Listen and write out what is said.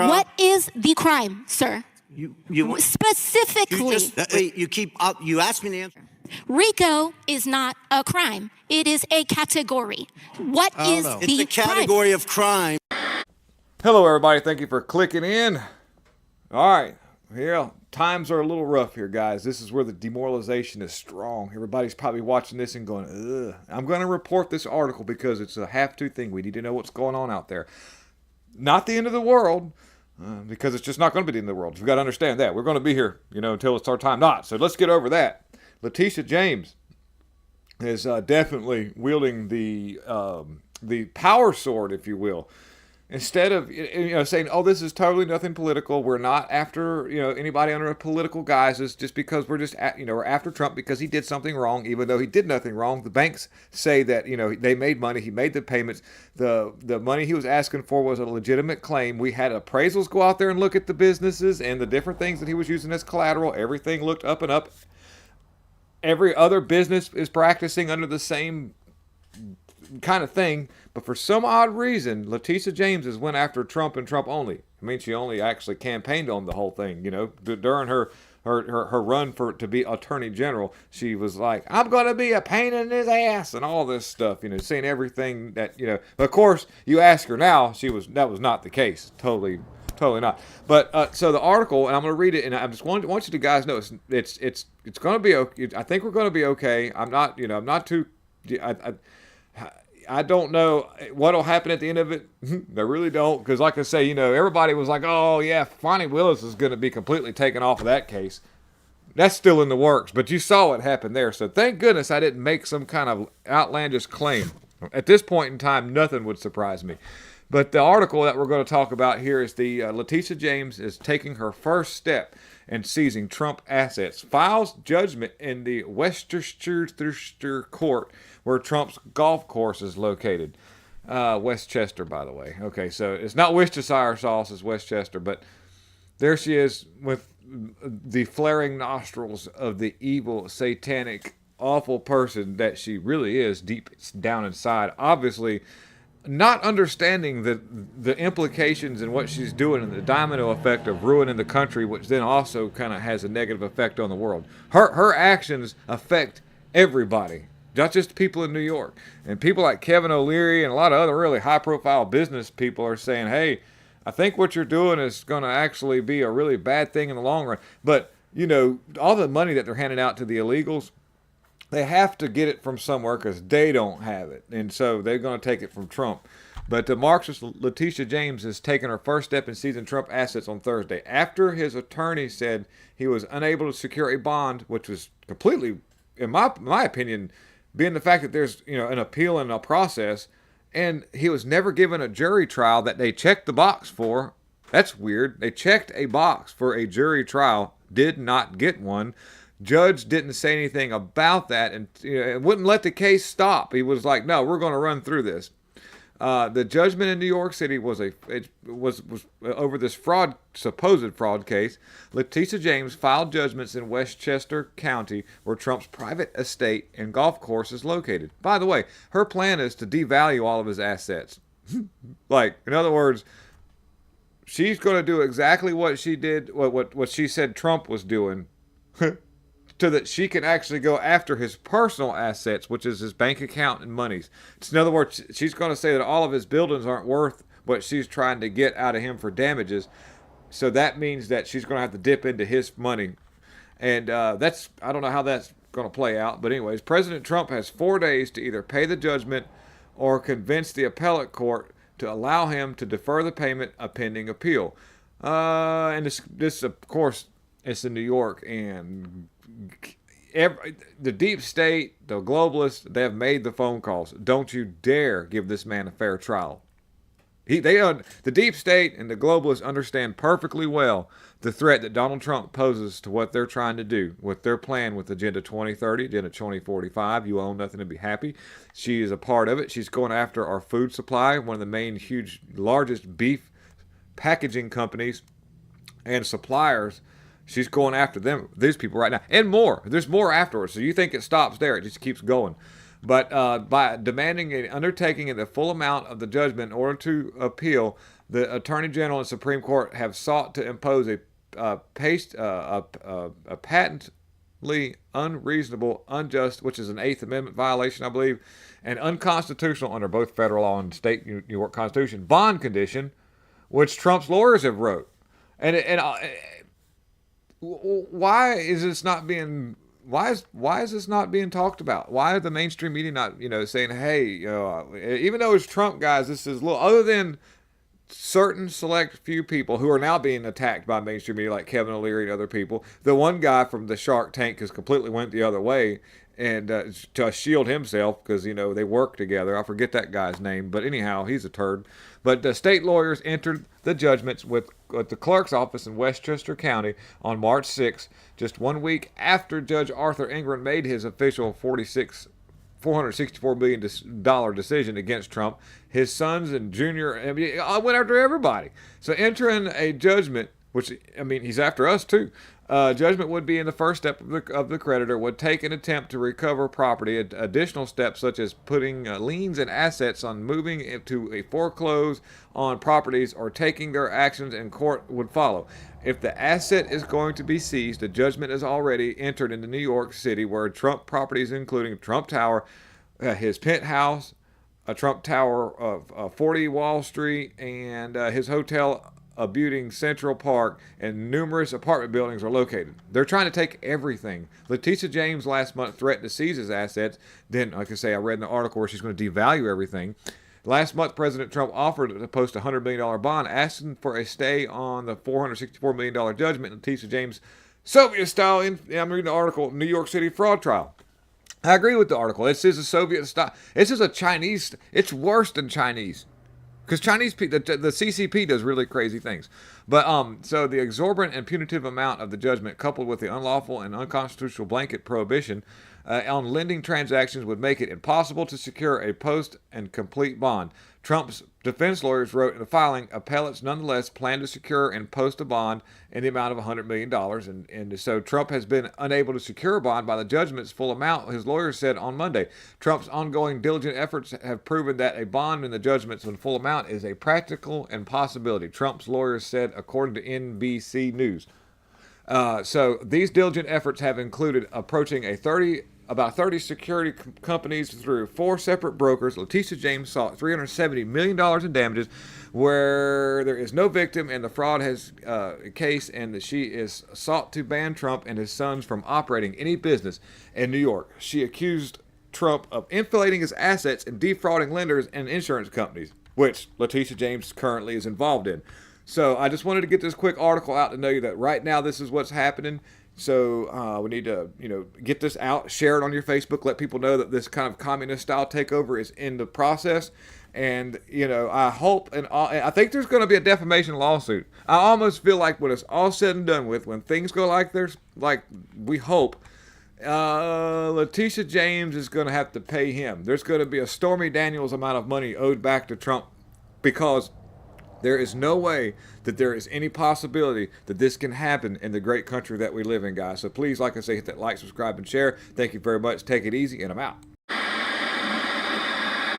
What is the crime, sir? You Specifically. You asked me to answer. RICO is not a crime. It is a category. What is the It's a category of crime. Hello, everybody. Thank you for clicking in. All right. Yeah, times are a little rough here, guys. This is where the demoralization is strong. Everybody's probably watching this and going, ugh. I'm going to report this article because it's a have-to thing. We need to know what's going on out there. Not the end of the world, because it's just not going to be the end of the world. We've got to understand that. We're going to be here, until it's our time not. So let's get over that. Letitia James is definitely wielding the power sword, if you will. Instead of saying, "Oh, this is totally nothing political. We're not after anybody under a political guises just because we're just we're after Trump because he did something wrong, even though he did nothing wrong." The banks say that they made money. He made the payments. The money he was asking for was a legitimate claim. We had appraisals go out there and look at the businesses and the different things that he was using as collateral. Everything looked up and up. Every other business is practicing under the same kind of thing, but for some odd reason, Letitia James has went after Trump and Trump only. I mean, she only actually campaigned on the whole thing, during her run to be attorney general. She was like, "I'm going to be a pain in his ass," and all this stuff, saying everything that, of course, you ask her now, that was not the case. Totally not. But so the article, and I'm going to read it, and I just want you to guys know it's going to be okay. I think we're going to be okay. I'm not too. I don't know what'll happen at the end of it. I really don't, because like I say, everybody was like, "Oh yeah, Fonnie Willis is going to be completely taken off of that case." That's still in the works, but you saw what happened there. So thank goodness I didn't make some kind of outlandish claim. At this point in time, nothing would surprise me. But the article that we're going to talk about here is the Letitia James is taking her first step in seizing Trump assets. Files judgment in the Westchester Court where Trump's golf course is located. Westchester, by the way. Okay, so it's not Worcestershire sauce, it's Westchester. But there she is with the flaring nostrils of the evil, satanic, awful person that she really is deep down inside. Obviously, not understanding the implications and what she's doing and the domino effect of ruining the country, which then also kind of has a negative effect on the world. Her actions affect everybody, not just people in New York. And people like Kevin O'Leary and a lot of other really high-profile business people are saying, "Hey, I think what you're doing is going to actually be a really bad thing in the long run." But, all the money that they're handing out to the illegals, they have to get it from somewhere because they don't have it. And so they're going to take it from Trump. But the Marxist Letitia James has taken her first step in seizing Trump assets on Thursday after his attorney said he was unable to secure a bond, which was completely, in my opinion, being the fact that there's an appeal and a process, and he was never given a jury trial that they checked the box for. That's weird. They checked a box for a jury trial, did not get one. Judge didn't say anything about that, and wouldn't let the case stop. He was like, "No, we're going to run through this." The judgment in New York City was over this supposed fraud case. Letitia James filed judgments in Westchester County, where Trump's private estate and golf course is located. By the way, her plan is to devalue all of his assets. In other words, she's going to do exactly what she did, what she said Trump was doing. So that she can actually go after his personal assets, which is his bank account and monies. In other words, she's going to say that all of his buildings aren't worth what she's trying to get out of him for damages. So that means that she's going to have to dip into his money. And I don't know how that's going to play out. But anyways, President Trump has 4 days to either pay the judgment or convince the appellate court to allow him to defer the payment of pending appeal. And this, of course, it's in New York, and the deep state, the globalists, they have made the phone calls. Don't you dare give this man a fair trial. The deep state and the globalists understand perfectly well the threat that Donald Trump poses to what they're trying to do with their plan with Agenda 2030, Agenda 2045. You own nothing to be happy. She is a part of it. She's going after our food supply, one of the main, largest beef packaging companies and suppliers. She's going after these people right now, and more. There's more afterwards. So you think it stops there? It just keeps going. But by demanding an undertaking in the full amount of the judgment in order to appeal, The Attorney General and Supreme Court have sought to impose a patently unreasonable, unjust, which is an Eighth Amendment violation, I believe, and unconstitutional under both federal law and state New York Constitution bond condition, which Trump's lawyers have wrote. Why is this not being why is this not being talked about? Why are the mainstream media not saying, hey, even though it's Trump, guys, this is a little other than certain select few people who are now being attacked by mainstream media like Kevin O'Leary and other people. The one guy from the Shark Tank has completely went the other way and to shield himself because they work together. I forget that guy's name, but anyhow, he's a turd. But the state lawyers entered the judgments with the clerk's office in Westchester County on March 6th, just 1 week after Judge Arthur Ingram made his official $464 million decision against Trump. His sons and Junior, I went after everybody. So entering a judgment, which, he's after us too. Judgment would be in the first step of the creditor would take an attempt to recover property. Additional steps such as putting liens and assets on moving into a foreclose on properties or taking their actions in court would follow. If the asset is going to be seized, a judgment is already entered into New York City where Trump properties including Trump Tower, his penthouse, a Trump Tower of 40 Wall Street, and his hotel abutting Central Park and numerous apartment buildings are located. They're trying to take everything. Letitia James last month threatened to seize his assets. Then, like I say, I read in the article where she's going to devalue everything. Last month, President Trump offered to post a $100 million bond, asking for a stay on the $464 million judgment in Letitia James' Soviet style. I'm reading the article, New York City fraud trial. I agree with the article. This is a Soviet style. This is a Chinese. It's worse than Chinese. Because Chinese people, the CCP does really crazy things. But so the exorbitant and punitive amount of the judgment, coupled with the unlawful and unconstitutional blanket prohibition on lending transactions, would make it impossible to secure a post and complete bond. Trump's defense lawyers wrote in the filing, appellates nonetheless plan to secure and post a bond in the amount of $100 million. And so Trump has been unable to secure a bond by the judgment's full amount, his lawyers said on Monday. Trump's ongoing diligent efforts have proven that a bond in the judgment's full amount is a practical impossibility, Trump's lawyers said, according to NBC News. So these diligent efforts have included approaching about 30 security companies through 4 separate brokers. Letitia James sought $370 million in damages where there is no victim in the fraud case, and that she is sought to ban Trump and his sons from operating any business in New York. She accused Trump of inflating his assets and defrauding lenders and insurance companies, which Letitia James currently is involved in. So I just wanted to get this quick article out to know you that right now this is what's happening. So we need to, get this out, share it on your Facebook, let people know that this kind of communist-style takeover is in the process. And, I hope, and I think there's going to be a defamation lawsuit. I almost feel like when it's all said and done with, when things go like we hope, Letitia James is going to have to pay him. There's going to be a Stormy Daniels amount of money owed back to Trump because there is no way that there is any possibility that this can happen in the great country that we live in, guys. So please, like I say, hit that like, subscribe, and share. Thank you very much. Take it easy, and I'm out.